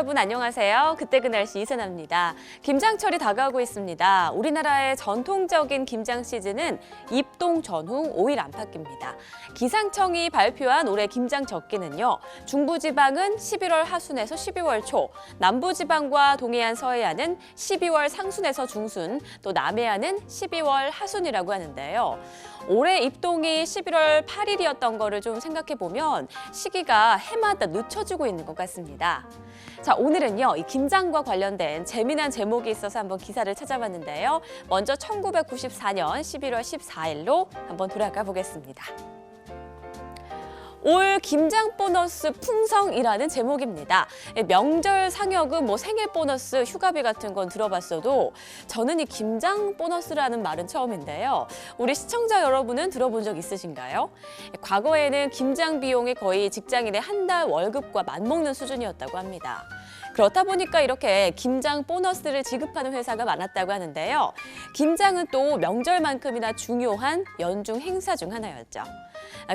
여러분 안녕하세요. 그때 그 날씨 이선아입니다. 김장철이 다가오고 있습니다. 우리나라의 전통적인 김장 시즌은 입동 전후 5일 안팎입니다. 기상청이 발표한 올해 김장 적기는요. 중부지방은 11월 하순에서 12월 초, 남부지방과 동해안 서해안은 12월 상순에서 중순, 또 남해안은 12월 하순이라고 하는데요. 올해 입동이 11월 8일이었던 거를 좀 생각해 보면 시기가 해마다 늦춰지고 있는 것 같습니다. 자, 오늘은요, 이 김장과 관련된 재미난 제목이 있어서 한번 기사를 찾아봤는데요. 먼저 1994년 11월 14일로 한번 돌아가 보겠습니다. 올 김장 보너스 풍성이라는 제목입니다. 명절 상여금, 생일 보너스, 휴가비 같은 건 들어봤어도 저는 이 김장 보너스라는 말은 처음인데요. 우리 시청자 여러분은 들어본 적 있으신가요? 과거에는 김장 비용이 거의 직장인의 한 달 월급과 맞먹는 수준이었다고 합니다. 그렇다 보니까 이렇게 김장 보너스를 지급하는 회사가 많았다고 하는데요. 김장은 또 명절만큼이나 중요한 연중 행사 중 하나였죠.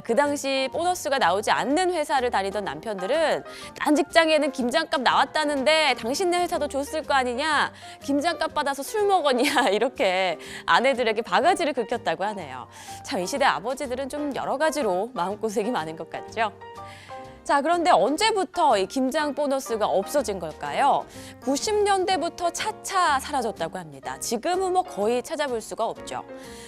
그 당시 보너스가 나오지 않는 회사를 다니던 남편들은 난 직장에는 김장값 나왔다는데 당신네 회사도 줬을 거 아니냐, 김장값 받아서 술 먹었냐, 이렇게 아내들에게 바가지를 긁혔다고 하네요. 참 이 시대 아버지들은 좀 여러 가지로 마음고생이 많은 것 같죠. 자, 그런데 언제부터 이 김장 보너스가 없어진 걸까요? 90년대부터 차차 사라졌다고 합니다. 지금은 거의 찾아볼 수가 없죠.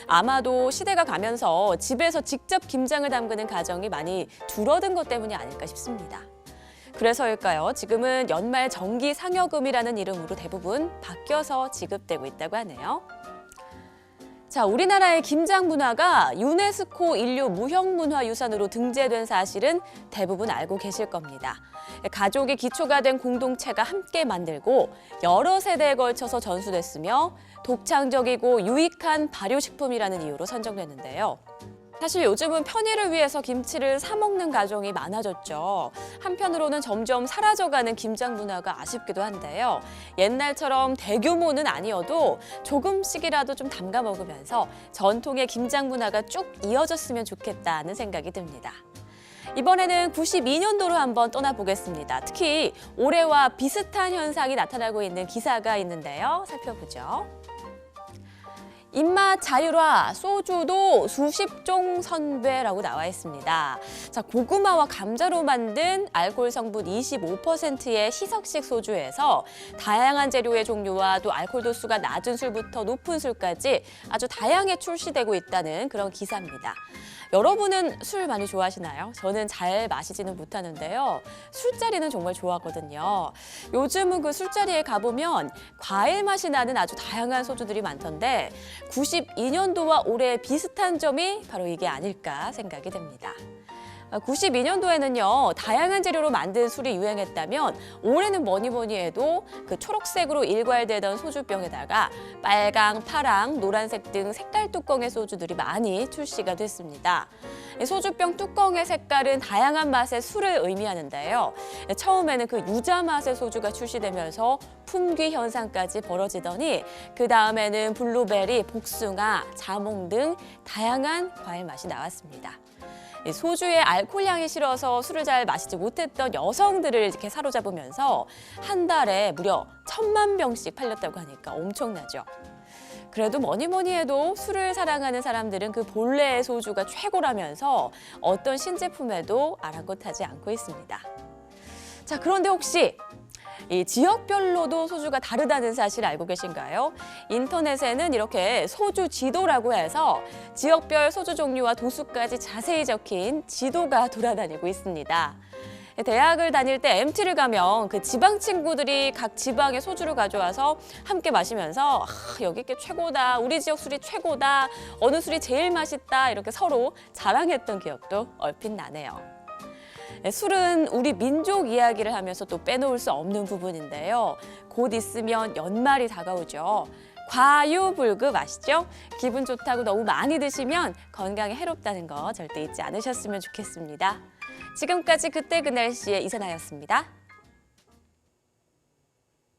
아마도 시대가 가면서 집에서 직접 김장을 담그는 가정이 많이 줄어든 것 때문이 아닐까 싶습니다. 그래서일까요? 지금은 연말 정기 상여금이라는 이름으로 대부분 바뀌어서 지급되고 있다고 하네요. 자, 우리나라의 김장 문화가 유네스코 인류 무형문화유산으로 등재된 사실은 대부분 알고 계실 겁니다. 가족이 기초가 된 공동체가 함께 만들고 여러 세대에 걸쳐서 전수됐으며 독창적이고 유익한 발효식품이라는 이유로 선정됐는데요. 사실 요즘은 편의를 위해서 김치를 사 먹는 가정이 많아졌죠. 한편으로는 점점 사라져가는 김장 문화가 아쉽기도 한데요. 옛날처럼 대규모는 아니어도 조금씩이라도 좀 담가 먹으면서 전통의 김장 문화가 쭉 이어졌으면 좋겠다는 생각이 듭니다. 이번에는 92년도로 한번 떠나보겠습니다. 특히 올해와 비슷한 현상이 나타나고 있는 기사가 있는데요. 살펴보죠. 입맛 자율화, 소주도 수십 종 선배라고 나와 있습니다. 자, 고구마와 감자로 만든 알코올 성분 25%의 희석식 소주에서 다양한 재료의 종류와 또 알코올 도수가 낮은 술부터 높은 술까지 아주 다양하게 출시되고 있다는 그런 기사입니다. 여러분은 술 많이 좋아하시나요? 저는 잘 마시지는 못하는데요. 술자리는 정말 좋아하거든요. 요즘은 그 술자리에 가보면 과일 맛이 나는 아주 다양한 소주들이 많던데 92년도와 올해 비슷한 점이 바로 이게 아닐까 생각이 됩니다. 92년도에는요, 다양한 재료로 만든 술이 유행했다면 올해는 뭐니 해도 그 초록색으로 일괄되던 소주병에다가 빨강, 파랑, 노란색 등 색깔 뚜껑의 소주들이 많이 출시가 됐습니다. 소주병 뚜껑의 색깔은 다양한 맛의 술을 의미하는데요. 처음에는 그 유자 맛의 소주가 출시되면서 품귀 현상까지 벌어지더니 그 다음에는 블루베리, 복숭아, 자몽 등 다양한 과일 맛이 나왔습니다. 소주에 알코올향이 싫어서 술을 잘 마시지 못했던 여성들을 이렇게 사로잡으면서 한 달에 무려 1000만 병씩 팔렸다고 하니까 엄청나죠. 그래도 뭐니 해도 술을 사랑하는 사람들은 그 본래의 소주가 최고라면서 어떤 신제품에도 아랑곳하지 않고 있습니다. 자, 그런데 혹시 이 지역별로도 소주가 다르다는 사실 알고 계신가요? 인터넷에는 이렇게 소주 지도라고 해서 지역별 소주 종류와 도수까지 자세히 적힌 지도가 돌아다니고 있습니다. 대학을 다닐 때 MT를 가면 그 지방 친구들이 각 지방의 소주를 가져와서 함께 마시면서 여기 게 최고다, 우리 지역 술이 최고다, 어느 술이 제일 맛있다 이렇게 서로 자랑했던 기억도 얼핏 나네요. 술은 우리 민족 이야기를 하면서 또 빼놓을 수 없는 부분인데요. 곧 있으면 연말이 다가오죠. 과유불급 아시죠? 기분 좋다고 너무 많이 드시면 건강에 해롭다는 거 절대 잊지 않으셨으면 좋겠습니다. 지금까지 그때 그 날씨의 이선아였습니다.